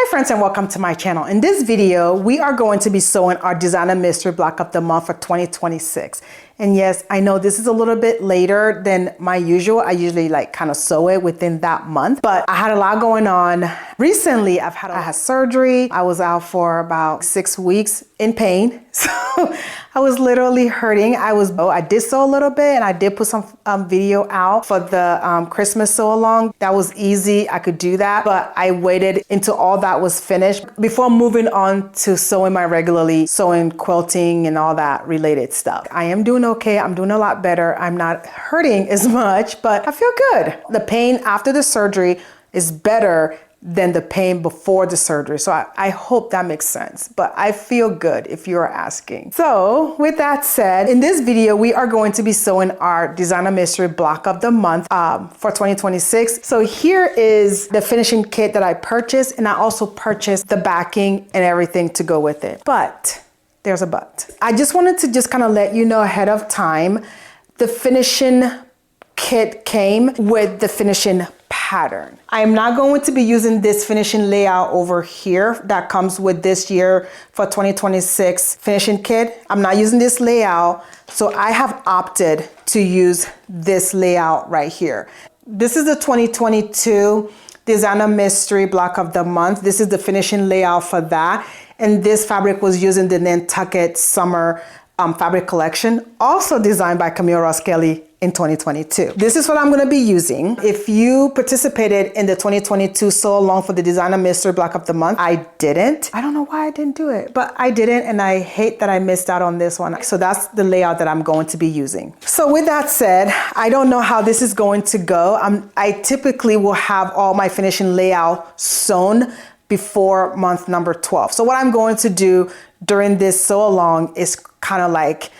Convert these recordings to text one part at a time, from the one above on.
Hi friends and welcome to my channel. In this video, we are going to be sewing our Designer Mystery Block of the Month for 2026. And yes, I know this is a little bit later than my usual. I usually kind of sew it within that month, but I had a lot going on. Recently, I had surgery. I was out for about 6 weeks in pain. So I was literally hurting. I did sew a little bit and I did put some video out for the Christmas sew along. That was easy. I could do that, but I waited until all that was finished before moving on to sewing my regularly sewing, quilting and all that related stuff. I am doing okay. I'm doing a lot better. I'm not hurting as much, but I feel good. The pain after the surgery is better than the pain before the surgery. So I hope that makes sense, but I feel good if you're asking. So with that said, in this video, we are going to be sewing our Designer Mystery Block of the Month for 2026. So here is the finishing kit that I purchased, and I also purchased the backing and everything to go with it. But there's a but. I just wanted to kind of let you know ahead of time, the finishing kit came with the finishing pattern. I am not going to be using this finishing layout over here that comes with this year for 2026 finishing kit. I'm not using this layout, so I have opted to use this layout right here. This is the 2022 Designer Mystery Block of the Month. This is the finishing layout for that. And this fabric was used in the Nantucket Summer fabric collection, also designed by Camille Ross Kelly in 2022. This is what I'm going to be using. If you participated in the 2022 sew along for the Designer Mystery Block of the Month, I didn't. I don't know why I didn't do it, but I didn't, and I hate that I missed out on this one. So that's the layout that I'm going to be using. So with that said, I don't know how this is going to go. I typically will have all my finishing layout sewn before month number 12. So what I'm going to do during this sew along is kind of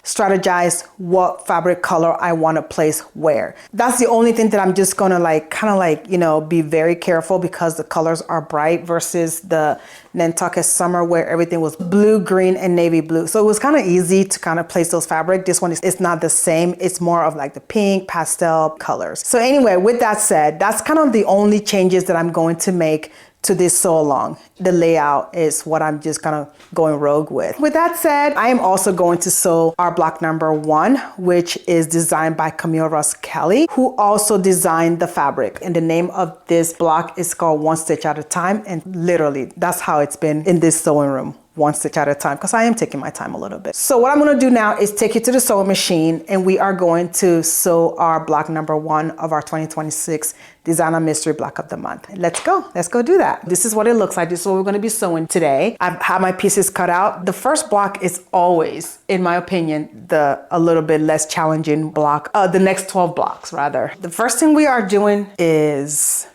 strategize what fabric color I want to place where. That's the only thing that I'm just going to be very careful, because the colors are bright versus the Nantucket Summer where everything was blue, green, and navy blue. So it was kind of easy to kind of place those fabric. This one is not the same. It's more of the pink pastel colors. So anyway, with that said, that's kind of the only changes that I'm going to make to this sew along. The layout is what I'm just kind of going rogue with. With that said, I am also going to sew our block number 1, which is designed by Camille Ross Kelly, who also designed the fabric. And the name of this block is called One Stitch at a Time. And literally, that's how it's been in this sewing room. One stitch at a time, because I am taking my time a little bit. So what I'm going to do now is take you to the sewing machine, and we are going to sew our block number 1 of our 2026 Designer Mystery Block of the Month. Let's go do that. This is what it looks like. This is what we're going to be sewing today. I've had my pieces cut out. The first block is always, in my opinion, a little bit less challenging block, the next 12 blocks rather. The first thing we are doing is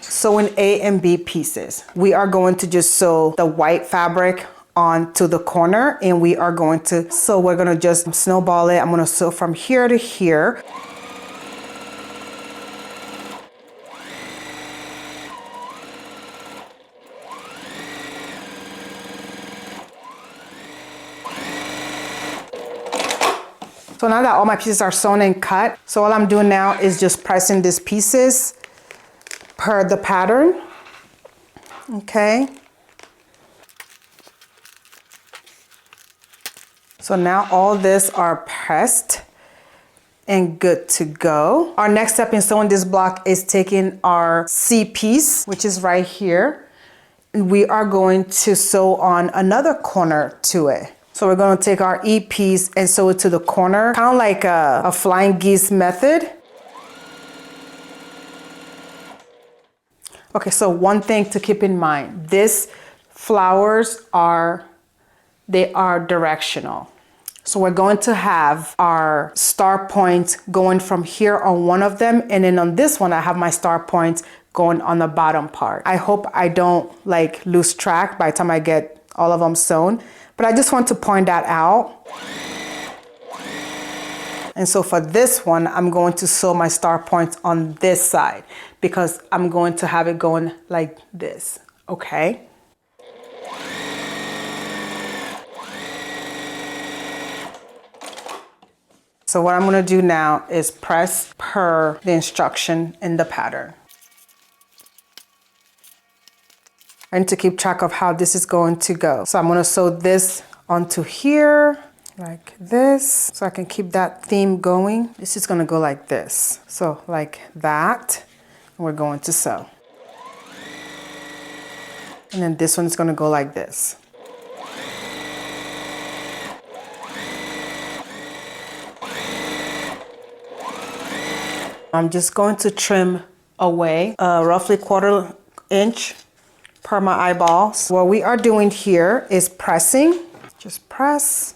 sewing A and B pieces. We are going to just sew the white fabric onto the corner, and we're going to just snowball it. I'm going to sew from here to here. So now that all my pieces are sewn and cut, so all I'm doing now is just pressing these pieces per the pattern. Okay. So now all this are pressed and good to go. Our next step in sewing this block is taking our C piece, which is right here, and we are going to sew on another corner to it. So we're going to take our E piece and sew it to the corner, kind of like a flying geese method. Okay, so one thing to keep in mind, these flowers are directional. So we're going to have our star points going from here on one of them, and then on this one I have my star points going on the bottom part. I hope I don't lose track by the time I get all of them sewn, but I just want to point that out. And so for this one, I'm going to sew my star points on this side, because I'm going to have it going like this, okay? So what I'm going to do now is press per the instruction in the pattern. I need to keep track of how this is going to go. So I'm going to sew this onto here like this, so I can keep that theme going. This is going to go like this. So like that, and we're going to sew. And then this one is going to go like this. I'm just going to trim away roughly 1/4 inch per my eyeballs. What we are doing here is pressing. Just press,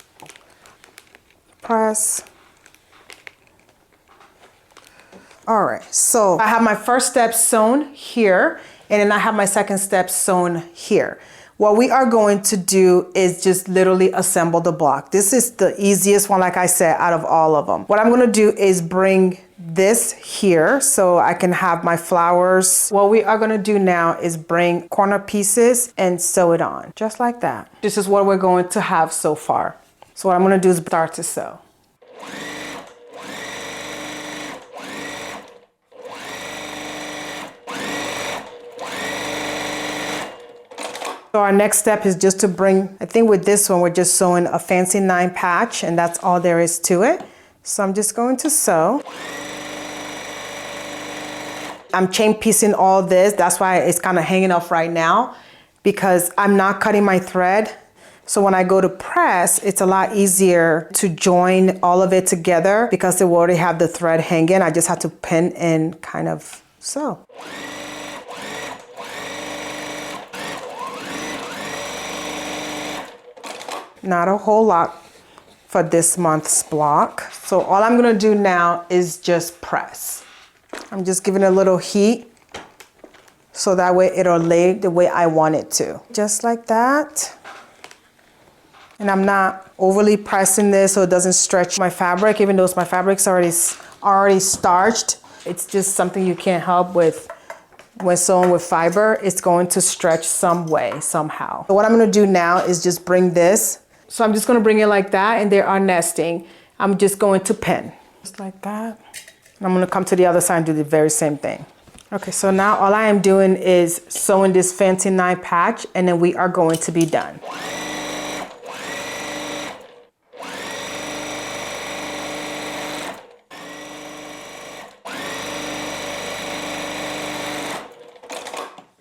press. All right, so I have my first step sewn here, and then I have my second step sewn here. What we are going to do is just literally assemble the block. This is the easiest one, like I said, out of all of them. What I'm gonna do is bring this here so I can have my flowers. What we are gonna do now is bring corner pieces and sew it on, just like that. This is what we're going to have so far. So what I'm gonna do is start to sew. So our next step is just to bring, I think with this one, we're just sewing a fancy 9 patch, and that's all there is to it. So I'm just going to sew. I'm chain piecing all this. That's why it's kind of hanging off right now, because I'm not cutting my thread. So when I go to press, it's a lot easier to join all of it together because they will already have the thread hanging. I just have to pin and kind of sew. Not a whole lot for this month's block. So all I'm gonna do now is just press. I'm just giving it a little heat so that way it'll lay the way I want it to. Just like that. And I'm not overly pressing this so it doesn't stretch my fabric, even though my fabric's already starched. It's just something you can't help with. When sewing with fiber, it's going to stretch some way, somehow. So what I'm gonna do now is just bring this. So I'm just gonna bring it like that, and they are nesting. I'm just going to pin, just like that. And I'm gonna come to the other side and do the very same thing. Okay, so now all I am doing is sewing this fancy 9 patch, and then we are going to be done.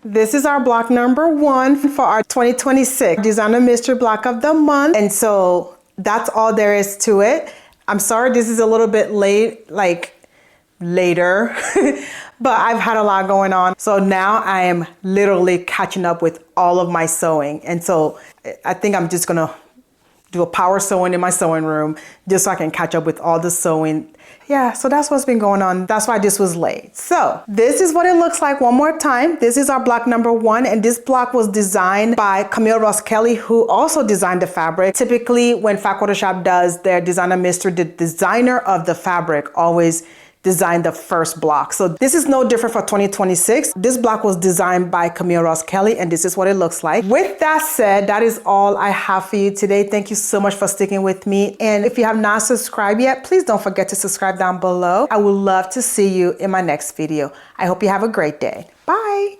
This is our block number 1 for our 2026 Designer Mystery Block of the Month. And so that's all there is to it. I'm sorry this is a little bit late, like later, but I've had a lot going on. So now I am literally catching up with all of my sewing. And so I think I'm just gonna do a power sewing in my sewing room just so I can catch up with all the sewing. Yeah, so that's what's been going on. That's why this was late. So this is what it looks like one more time. This is our block number 1, and this block was designed by Camille Ross Kelly, who also designed the fabric. Typically when Fat Quarter Shop does their designer mystery, the designer of the fabric always designed the first block. So this is no different for 2026. This block was designed by Camille Ross Kelly, and this is what it looks like. With that said, that is all I have for you today. Thank you so much for sticking with me. And if you have not subscribed yet, please don't forget to subscribe down below. I would love to see you in my next video. I hope you have a great day. Bye.